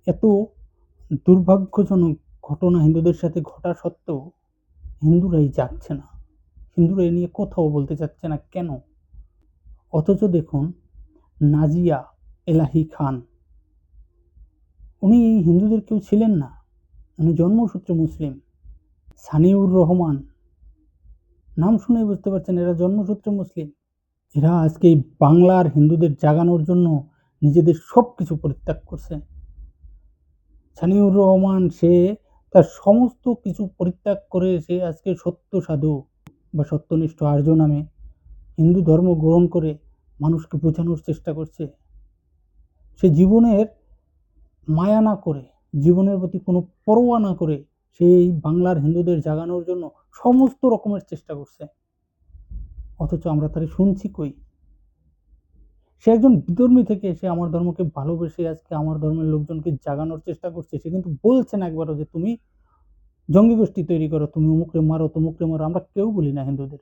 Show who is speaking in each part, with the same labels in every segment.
Speaker 1: এত দুর্ভাগ্যজনক ঘটনা হিন্দুদের সাথে ঘটা সত্ত্বেও হিন্দুরাই জাগছে না। হিন্দুরা এ নিয়ে কথাও বলতে চাচ্ছে না কেন? অথচ দেখুন নাজিয়া এলাহি খান, উনি হিন্দুদের কেউ ছিলেন না, উনি জন্মসূত্রে মুসলিম। সানিউর রহমান, নাম শুনেই বুঝতে পারছেন এরা জন্মসূত্রে মুসলিম। এরা আজকে বাংলার হিন্দুদের জাগানোর জন্য নিজেদের সবকিছু পরিত্যাগ করছে। সানিউর রহমান সে তার সমস্ত কিছু পরিত্যাগ করে সে আজকে সত্য সাধু বা সত্যনিষ্ঠ আর্য নামে হিন্দু ধর্ম গ্রহণ করে মানুষকে বোঝানোর চেষ্টা করছে। সে জীবনের মায়া না করে, জীবনের প্রতি কোনো পরোয়া না করে সেই বাংলার হিন্দুদের জাগানোর জন্য সমস্ত রকমের চেষ্টা করছে। অথচ আমরা তারে শুনছি কই? সে একজন বিধর্মী থেকে সে আমার ধর্মকে ভালোবেসে আজকে আমার ধর্মের লোকজনকে জাগানোর চেষ্টা করছে। সে কিন্তু বলছে না একবারও যে তুমি জঙ্গি গোষ্ঠী তৈরি করো, তুমি অমুকরে মারো, তমুকরে মারো। আমরা কেউ বলি না হিন্দুদের।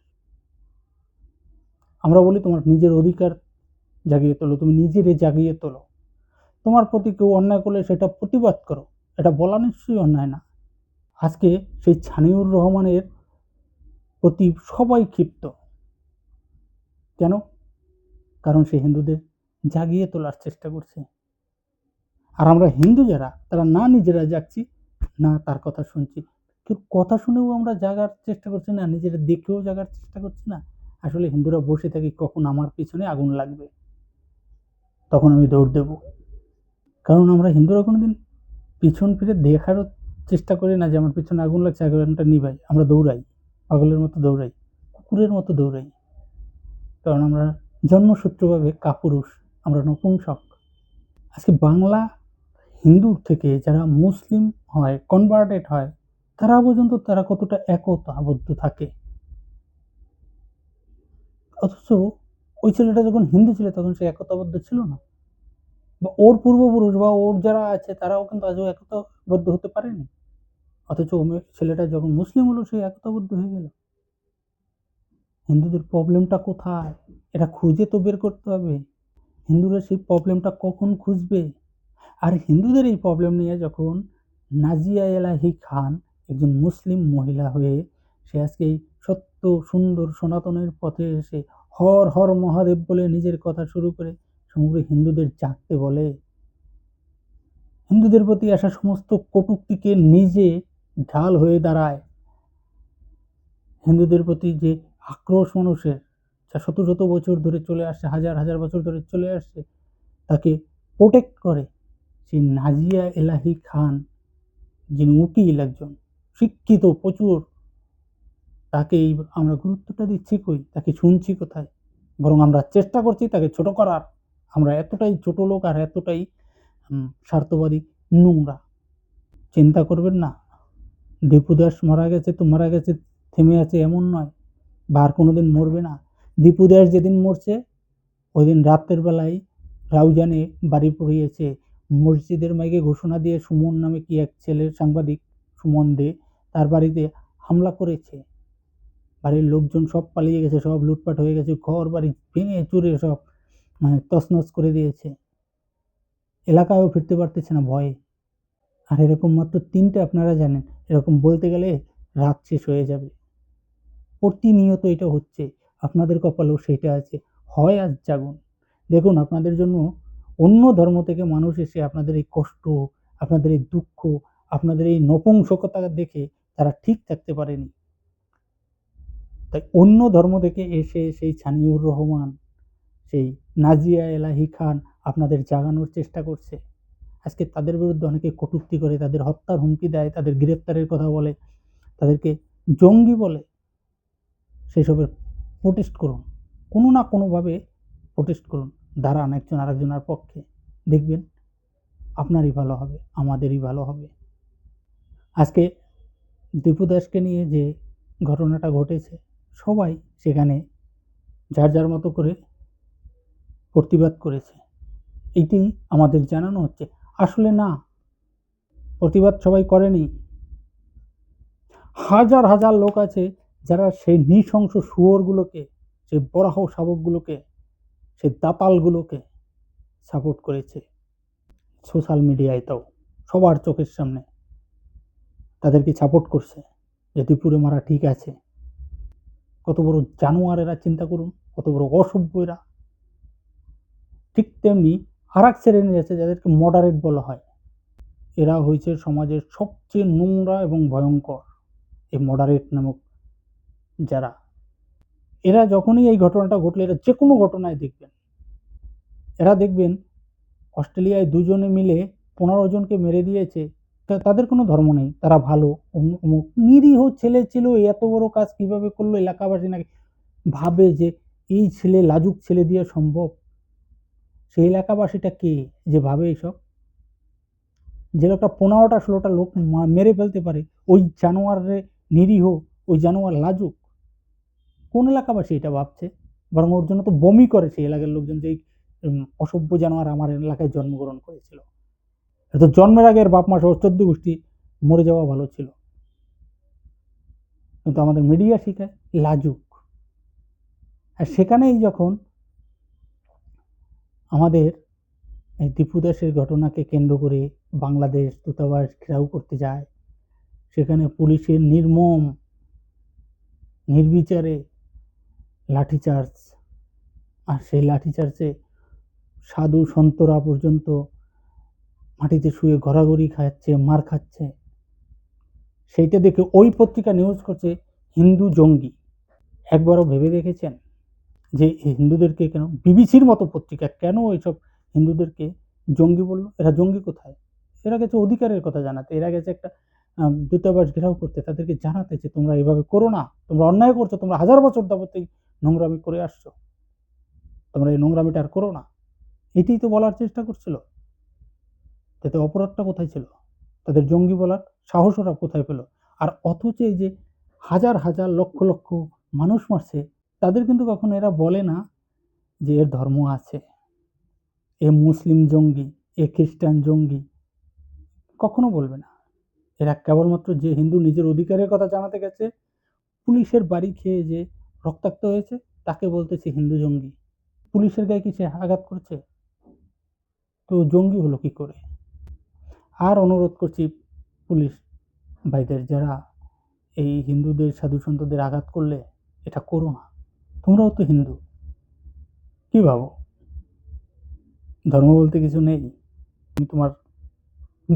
Speaker 1: আমরা বলি তোমার নিজের অধিকার জাগিয়ে তোলো, তুমি নিজেরে জাগিয়ে তোলো। তোমার প্রতি কেউ অন্যায় করলে সেটা প্রতিবাদ করো, এটা বলা নিশ্চয়ই অন্যায় না। আজকে সেই ছানিউর রহমানের প্রতি সবাই ক্ষিপ্ত। কেন? কারণ সে হিন্দুদের জাগিয়ে তোলার চেষ্টা করছে। আর আমরা হিন্দু যারা, তারা না নিজেরা জাগছি, না তার কথা শুনছি। কেউ কথা শুনেও আমরা জাগার চেষ্টা করছি না, নিজেরা দেখেও জাগার চেষ্টা করছি না। আসলে হিন্দুরা বসে থাকি কখন আমার পিছনে আগুন লাগবে, তখন আমি দৌড় দেব। কারণ আমরা হিন্দুরা কোনোদিন পিছন ফিরে দেখারও চেষ্টা করি না যে আমার পিছনে আগুন লাগছে, আগুনটা নিভাই। আমরা দৌড়াই, পাগলের মতো দৌড়াই, কুকুরের মতো দৌড়াই। কারণ আমরা জন্মসূত্রভাবে কাপুরুষ, আমরা নপুংসক। আজকে বাংলা হিন্দুর থেকে যারা মুসলিম হয়, কনভার্টেড হয়, তারা পর্যন্ত তারা কতটা একতাবদ্ধ থাকে। অথচ ওই ছেলেটা যখন হিন্দু ছিল তখন সে একতাবদ্ধ ছিল না, বা ওর পূর্বপুরুষ বা ওর যারা আছে তারাও কিন্তু আজও একতাবদ্ধ হতে পারেনি। অথচ ছেলেটা যখন মুসলিম হলো সে একতাবদ্ধ হয়ে গেল। হিন্দুদের প্রবলেমটা কোথায়? এটা খুঁজে তো বের করতে হবে। হিন্দুরা সেই প্রবলেমটা কখন খুঁজবে? আর হিন্দুদের এই প্রবলেম নিয়ে যখন নাজিয়া এলাহি খান একজন মুসলিম মহিলা হয়ে সে আজকে এই সত্য সুন্দর সনাতনের পথে এসে হর হর মহাদেব বলে নিজের কথা শুরু করে সমগ্র হিন্দুদের জাগতে বলে, হিন্দুদের প্রতি আসা সমস্ত কটূক্তিকে নিজে ঢাল হয়ে দাঁড়ায়, হিন্দুদের প্রতি যে আক্রোশ মানুষের, যা শত শত বছর ধরে চলে আসছে, হাজার হাজার বছর ধরে চলে আসছে, তাকে প্রোটেক্ট করে সেই নাজিয়া এলাহি খান, যিনি উকিল, একজন শিক্ষিত প্রচুর, তাকে আমরা গুরুত্বটা দিচ্ছি কই? তাকে শুনছি কোথায়? বরং আমরা চেষ্টা করছি তাকে ছোট করার। আমরা এতটাই ছোট লোক আর এতটাই স্বার্থবাদী, নোংরা। চিন্তা করবেন না, দীপু দাস মারা গেছে তো মারা গেছে, থেমে আছে এমন নয়, বা আর কোনোদিন মরবে না। দীপু দাস যেদিন মরছে ওই দিন রাতের বেলায় রাউজানে বাড়ি পড়িয়েছে, মসজিদের মাইকে ঘোষণা দিয়ে সুমন নামে কি এক ছেলের সাংবাদিক, সুমন দে, তার বাড়িতে হামলা করেছে। বাড়ির লোকজন সব পালিয়ে গেছে, সব লুটপাট হয়ে গেছে, ঘর বাড়ি ভেঙে চুরে সব তছনছ করে দিয়েছে। এলাকায়ও ফিরতে পারতেছে না ভয়ে। আর এরকম মাত্র 3টে আপনারা জানেন, এরকম বলতে গেলে রাত শেষ হয়ে যাবে। প্রতিনিয়ত এটা হচ্ছে, আপনাদের কপালেও সেটা আছে। হয় আজ জাগুন। দেখুন আপনাদের জন্য অন্য ধর্ম থেকে মানুষ এসে আপনাদের এই কষ্ট, আপনাদের এই দুঃখ, আপনাদের এই নপুংসকতা দেখে তারা ঠিক থাকতে পারেনি। তাই অন্য ধর্ম থেকে এসে সেই ছানিউর রহমান, সেই নাজিয়া এলাহি খান আপনাদের জাগানোর চেষ্টা করছে। আজকে তাদের বিরুদ্ধে অনেকে কটূক্তি করে, তাদের হত্যার হুমকি দেয়, তাদের গ্রেপ্তারের কথা বলে, তাদেরকে জঙ্গি বলে। সেসবের প্রোটেস্ট করুন, কোনো না কোনোভাবে প্রোটেস্ট করুন, দাঁড়ান একজন আরেকজনের পক্ষে, দেখবেন আপনারই ভালো হবে, আমাদেরই ভালো হবে। আজকে দীপু দাসকে নিয়ে যে ঘটনাটা ঘটেছে, সবাই সেখানে যার যার মতো করে প্রতিবাদ করেছে, এইটাই আমাদের জানানো হচ্ছে। আসলে না, প্রতিবাদ সবাই করেনি। হাজার হাজার লোক আছে যারা সেই নৃশংস শুয়োরগুলোকে, সেই বরাহ শাবকগুলোকে, সেই দাতালগুলোকে সাপোর্ট করেছে সোশ্যাল মিডিয়ায়। তাও সবার চোখের সামনে তাদেরকে সাপোর্ট করছে যে দীপুরে মারা ঠিক আছে। কত বড় জানোয়ার এরা, চিন্তা করুন, কত বড় অসভ্য এরা। ঠিক তেমনি আর এক শ্রেণীর আছে যাদেরকে মডারেট বলা হয়। এরা হয়েছে সমাজের সবচেয়ে নোংরা এবং ভয়ঙ্কর, এই মডারেট নামক যারা। এরা যখনই এই ঘটনাটা ঘটলে, এরা যে কোনো ঘটনায় দেখবেন, এরা দেখবেন অস্ট্রেলিয়ায় দুজনে মিলে 15 জনকে মেরে দিয়েছে, তাদের কোনো ধর্ম নেই, তারা ভালো, নিরীহ ছেলে ছিল, এত বড় কাজ কিভাবে করলো এলাকাবাসী নাকি ভাবে যে এই ছেলে, লাজুক ছেলে দিয়ে সম্ভব? সেই এলাকাবাসীটা কে যে ভাবে এইসব? যে লোকটা 15টা-16টা লোক মেরে ফেলতে পারে, ওই জানোয়ারে নিরীহ, ওই জানোয়ার লাজুক, কোন এলাকাবাসী এটা ভাবছে? বরং ওর জন্য তো বমি করে সেই এলাকার লোকজন, যে অসভ্য জানোয়ার আমার এলাকায় জন্মগ্রহণ করেছিল। তো জন্মের আগে বাপ মা সহ 14 গোষ্ঠী মরে যাওয়া ভালো ছিল। কিন্তু আমাদের মিডিয়া শিখায় লাজুক। আর সেখানেই যখন আমাদের এই দীপু দাসের ঘটনাকে কেন্দ্র করে বাংলাদেশ দূতাবাস ঘেরাও করতে যায়, সেখানে পুলিশের নির্মম নির্বিচারে লাঠিচার্জ, আর সেই লাঠিচার্জে সাধু সন্তরা পর্যন্ত মাটিতে শুয়ে ঘোরাঘুরি খাচ্ছে, মার খাচ্ছে। সেইটা দেখে ওই পত্রিকা নিউজ করছে হিন্দু জঙ্গি। একবারও ভেবে দেখেছেন যে হিন্দুদেরকে কেন, বিবিসির মতো পত্রিকা কেন এইসব হিন্দুদেরকে জঙ্গি বললো? এরা জঙ্গি কোথায়? এরা গেছে অধিকারের কথা জানাতে, এরা গেছে একটা দূতাবাস ঘেরাও করতে, তাদেরকে জানাতে যে তোমরা এভাবে করো না, তোমরা অন্যায় করছো, তোমরা 1000 বছর যাবত এই নোংরামি করে আসছো, তোমরা এই নোংরামিটা আর করো না। এটাই তো বলার চেষ্টা করছিল। তাতে অপরাধটা কোথায় ছিল? তাদের জঙ্গি বলার সাহস ওরা কোথায় পেল? আর অথচ এই যে হাজার হাজার লক্ষ লক্ষ মানুষ মারছে, তাদের কিন্তু কখনো এরা বলে না যে এর ধর্ম আছে, এ মুসলিম জঙ্গি, এ খ্রিস্টান জঙ্গি, কখনো বলবে না। এরা কেবলমাত্র যে হিন্দু নিজের অধিকারের কথা জানাতে গেছে, পুলিশের বাড়ি খেয়ে যে রক্তাক্ত হয়েছে, তাকে বলতেছে হিন্দু জঙ্গি। পুলিশের গায়ে কি সে আঘাত করছে? তো জঙ্গি হলো কি করে? আর অনুরোধ করছি পুলিশ ভাইদের, যারা এই হিন্দুদের, সাধু সন্তদের আঘাত করলে এটা করো না। তোমরাও তো হিন্দু, কি ভাবো ধর্ম বলতে কিছু নেই? তুমি তোমার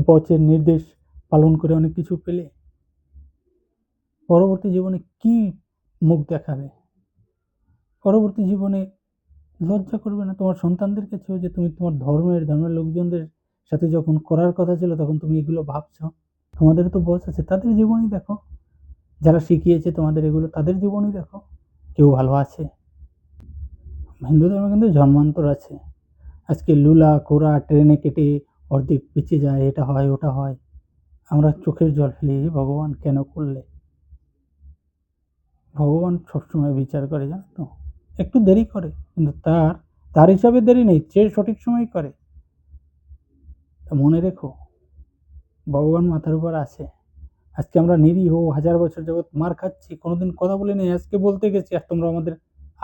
Speaker 1: বচের নির্দেশ পালন করে অনেক কিছু পেলে, পরবর্তী জীবনে কি মুখ দেখাবে? পরবর্তী জীবনে লজ্জা করবে না তোমার সন্তানদের কাছেও যে তুমি তোমার ধর্মের লোকজনদের সাথে যখন করার কথা ছিল তখন তুমি এগুলো ভাবছো? তোমাদের তো বস আছে, তাদের জীবনই দেখো, যারা শিখিয়েছে তোমাদের এগুলো, তাদের জীবনই দেখো, কেউ ভালো আছে? হিন্দু ধর্মে কিন্তু জন্মান্তর আছে। আজকে লুলা কোরা ট্রেনে কেটে অর্ধেক বেঁচে যায়, এটা হয় ওটা হয়, আমরা চোখের জল ফেলি, ভগবান কেন করলে? ভগবান সবসময় বিচার করে, জানো তো, একটু দেরি করে, কিন্তু তার হিসাবে দেরি নেই, সে সঠিক সময় করে। মনে রেখো, ভগবান মাথার উপর আছে। আজকে আমরা নিরীহ 1000 বছর যাবৎ মার খাচ্ছি, কোনোদিন কথা বলে নেই, আজকে বলতে গেছি আর তোমরা আমাদের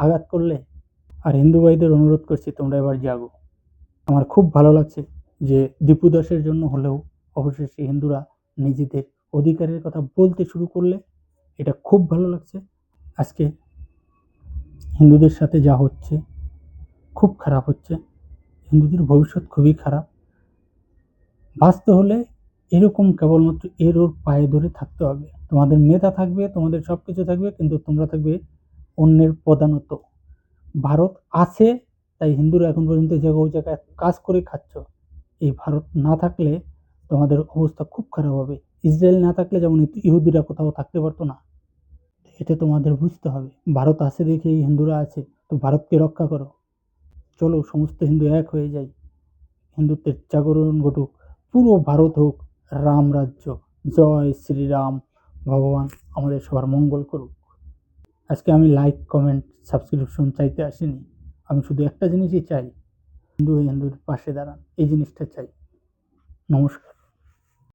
Speaker 1: আঘাত করলে। আর হিন্দু ভাইদের অনুরোধ করছি, তোমরা এবার জাগো। আমার খুব ভালো লাগছে যে দীপু দাসের জন্য হলেও অবশেষে হিন্দুরা নিজেদের অধিকারের কথা বলতে শুরু করলে, এটা খুব ভালো লাগছে। আজকে হিন্দুদের সাথে যা হচ্ছে খুব খারাপ হচ্ছে, হিন্দুদের ভবিষ্যৎ খুবই খারাপ। বাঁচতে হলে এরকম কেবলমাত্র এর ওর পায়ে ধরে থাকতে হবে। তোমাদের মেধা থাকবে, তোমাদের সব কিছু থাকবে, কিন্তু তোমরা থাকবে অন্যের প্রধানত। ভারত আছে তাই হিন্দুরা এখন পর্যন্ত জায়গায় কাজ করে খাচ্ছ। এই ভারত না থাকলে তোমাদের অবস্থা খুব খারাপ হবে। ইসরায়েল না থাকলে যেমন ইহুদিরা কোথাও থাকতে পারতো না, এটা তোমাদের বুঝতে হবে। ভারত আছে দেখে এই হিন্দুরা আছে, তো ভারতকে রক্ষা করো। চলো সমস্ত হিন্দু এক হয়ে যাই, হিন্দুত্বের জাগরণ ঘটুক, পুরো ভারত হোক রাম রাজ্য। জয় শ্রীরাম। ভগবান আমাদের সবার মঙ্গল করুক। আজকে আমি লাইক, কমেন্ট, সাবস্ক্রিপশন চাইতে আসিনি। আমি শুধু একটা জিনিসই চাই, হিন্দু হিন্দুর পাশে দাঁড়ান, এই জিনিসটা চাই। নমস্কার।